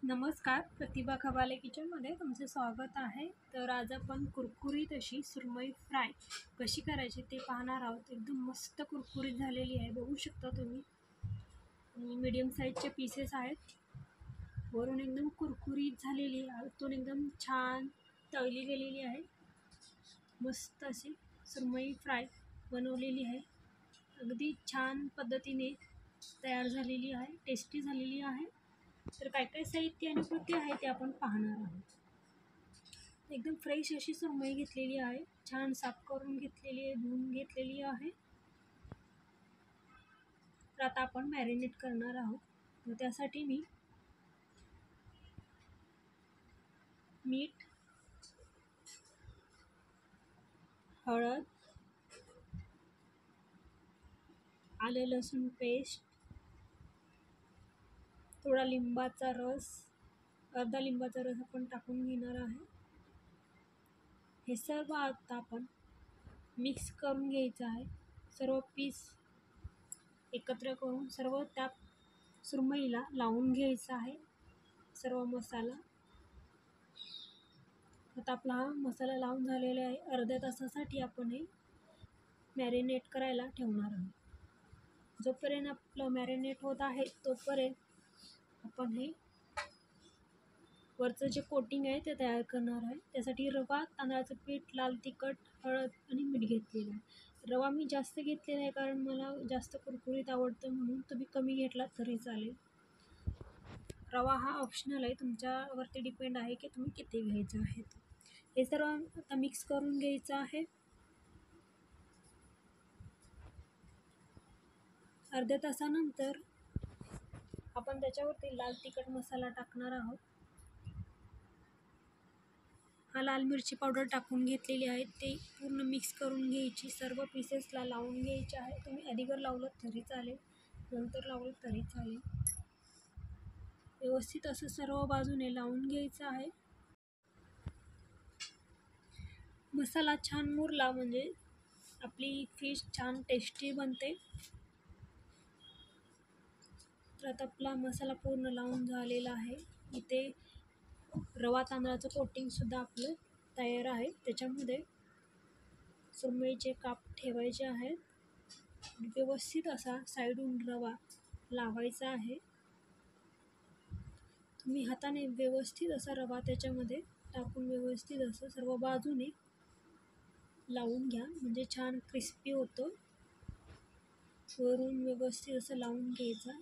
नमस्कार, प्रतिभा खबाले किचनमध्ये तुमचे स्वागत आहे. तर आज आपण कुरकुरीत अशी सुरमई फ्राय कशी करायची ते पाहणार आहोत. एकदम मस्त कुरकुरीत झालेली आहे, बघू शकता तुम्ही. मीडियम साईजचे पीसेस आहेत. वरून एकदम कुरकुरीत झालेली आहे, आतून एकदम छान तळली गेलेली आहे. मस्त अशी सुरमई फ्राय बनवलेली आहे. अगदी छान पद्धतीने तयार झालेली आहे, टेस्टी झालेली आहे. तर काय काय साहित्य आणि कृती आहे ते आपण पाहणार आहोत. एकदम फ्रेश अशी सुरमई घेतलेली आहे, छान साफ करून घेतलेली आहे, धुवून घेतलेली आहे. तर आता आपण मॅरिनेट करणार आहोत. तर त्यासाठी मी मीठ, हळद, आलं लसूण पेस्ट, थोडा लिंबाचा रस, अर्धा लिंबाचा रस आपण टाकून घेणार आहे. हे सर्व आता आपण मिक्स करून घ्यायचं आहे. सर्व पीस एकत्र करून सर्व त्या सुरमईला लावून घ्यायचा आहे, सर्व मसाला. आता आपला हा मसाला लावून झालेला आहे. अर्ध्या तासासाठी आपण हे मॅरिनेट करायला ठेवणार आहोत. जोपर्यंत आपलं मॅरिनेट होत आहे तोपर्यंत आपण हे वरचं जे कोटिंग आहे ते तयार करणार आहे. त्यासाठी रवा, तांदळाचं पीठ, लाल तिखट, हळद आणि मीठ घेतलेलं आहे. रवा मी जास्त घेतलेला आहे कारण मला जास्त कुरकुरीत आवडतं, म्हणून तुम्ही कमी घेतला तरी चालेल. रवा हा ऑप्शनल आहे, तुमच्यावरती डिपेंड आहे की तुम्ही किती घ्यायचं आहे. हे सर्व आता मिक्स करून घ्यायचं आहे. अर्ध्या तासानंतर आपण त्याच्यावरती लाल तिखट मसाला टाकणार आहोत. हा लाल मिरची पावडर टाकून घेतलेली आहे. ते पूर्ण मिक्स करून घ्यायची, सर्व पीसेसला लावून घ्यायचे आहे. तुम्ही आधीवर लावलं तरी चालेल, नंतर लावलं तरी चालेल. व्यवस्थित असं सर्व बाजूने लावून घ्यायचं आहे. मसाला छान मुरला म्हणजे आपली फिश छान टेस्टी बनते. तर आता आपला मसाला पूर्ण लावून झालेला आहे. इथे रवा तांदळाचं कोटिंगसुद्धा आपलं तयार आहे. त्याच्यामध्ये सुरमईचे काप ठेवायचे आहेत. व्यवस्थित असा साईडून रवा लावायचा आहे. तुम्ही हाताने व्यवस्थित असा रवा त्याच्यामध्ये टाकून व्यवस्थित असं सर्व बाजूने लावून घ्या, म्हणजे छान क्रिस्पी होतं. वरून व्यवस्थित असं लावून घ्यायचा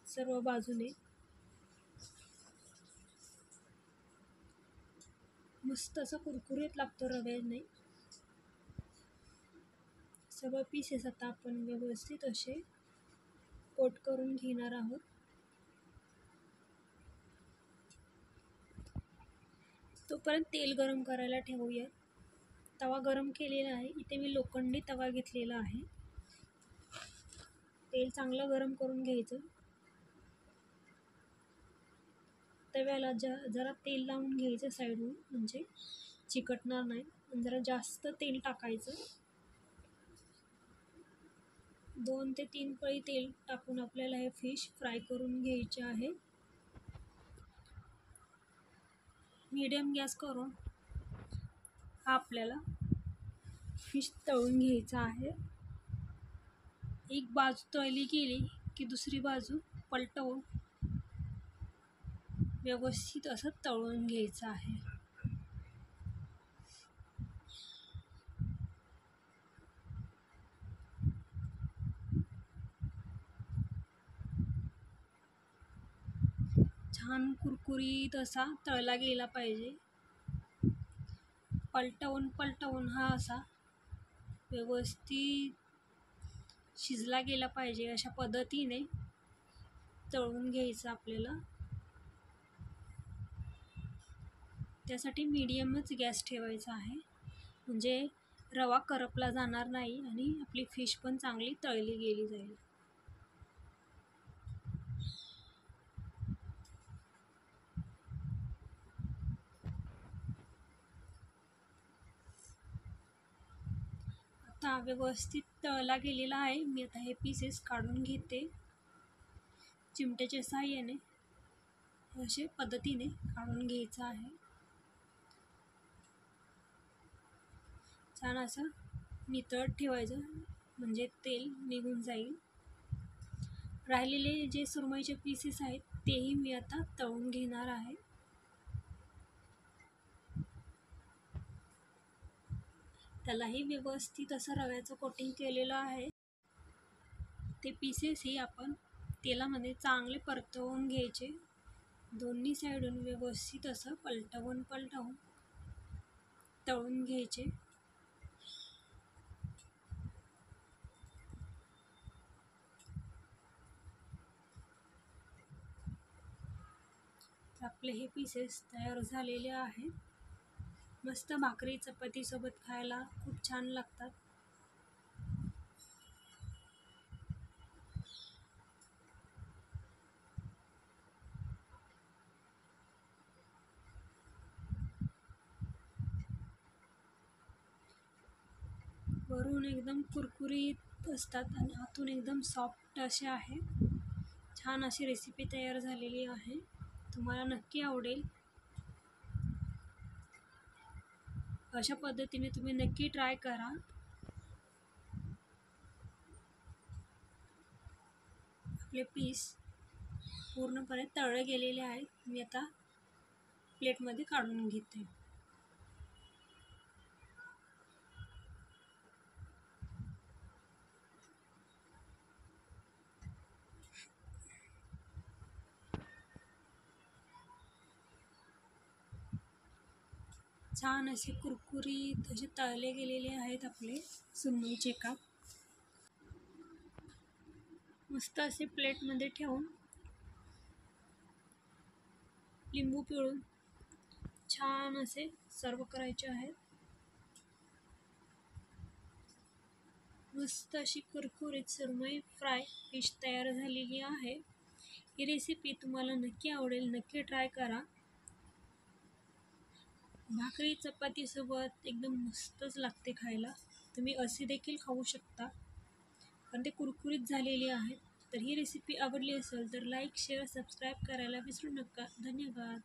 सर्व बाजूने. मस्त असं कुरकुरीत लागतो रव्याने. सर्व पीसेस आता आपण व्यवस्थित असे कोट करून घेणार आहोत. तोपर्यंत तेल गरम करायला ठेवूया. तवा गरम केलेला आहे. इथे मी लोखंडी तवा घेतलेला आहे. तेल चांगलं गरम करून घ्यायचं. तव्याला जरा तेल लावून घ्यायचं साईडून, म्हणजे चिकटणार नाही. आणि जरा जास्त तेल टाकायचं. 2 ते 3 पळी तेल टाकून आपल्याला हे फिश फ्राय करून घ्यायचे आहे. मीडियम गॅस करून हा आपल्याला फिश तळून घ्यायचा आहे. एक बाजू तळली गेली की दुसरी बाजू पलटवून व्यवस्थित असं तळून घ्यायचं आहे. छान कुरकुरीत असा तळला गेला पाहिजे. पलटवून हा असा व्यवस्थित शिजला गेला पाहिजे, अशा पद्धतीने तळून घ्यायचं आपल्याला. त्यासाठी मीडियमच गॅस ठेवायचा आहे, म्हणजे रवा करपला जाणार नाही आणि आपली फिश पण चांगली तळली गेली जाईल. आता व्यवस्थित तळला गेलेला आहे. मी आता हे पीसेस काढून घेते चिमट्याच्या साहाय्याने. अशा पद्धतीने काढून घ्यायचं आहे. छान असं नितळत ठेवायचं, म्हणजे तेल निघून जाईल. राहिलेले जे सुरमईचे पीसेस आहेत तेही मी आता तळून घेणार आहे. त्यालाही व्यवस्थित असं रव्याचं कोटिंग केलेलं आहे. ते पीसेसही आपण तेलामध्ये चांगले परतवून घ्यायचे. दोन्ही साईडून व्यवस्थित असं पलटवून तळून घ्यायचे. आपले हे पीसेस तयार झालेले आहेत. मस्त भाकरी चपाती सोबत खायला खूप छान लागतात. वरून एकदम कुरकुरीत असतात आणि आतून एकदम सॉफ्ट असे आहे. छान अशी रेसिपी तयार झालेली आहे. तुम्हाला नक्की आवडेल. अशा पद्धतीने तुम्ही नक्की ट्राय करा. आपले पीस पूर्णपणे तळले गेलेले आहेत. मी आता प्लेटमध्ये काढून घेते. छान असे कुरकुरीत असे तळले गेलेले आहेत आपले सुरमईचे काप. मस्त असे प्लेटमध्ये ठेवून लिंबू पिळून छान असे सर्व करायचे आहेत. मस्त अशी कुरकुरीत सुरमई फ्राय फिश तयार झालेली आहे. ही रेसिपी तुम्हाला नक्की आवडेल. नक्की ट्राय करा. भाकरी चपाती सोबत एकदम मस्तच लागते खायला. तुम्ही असे देखील खाऊ शकता, पण ते कुरकुरीत झालेले आहेत. तर ही रेसिपी आवडली असेल तर लाईक, शेअर, सबस्क्राईब करायला विसरू नका. धन्यवाद.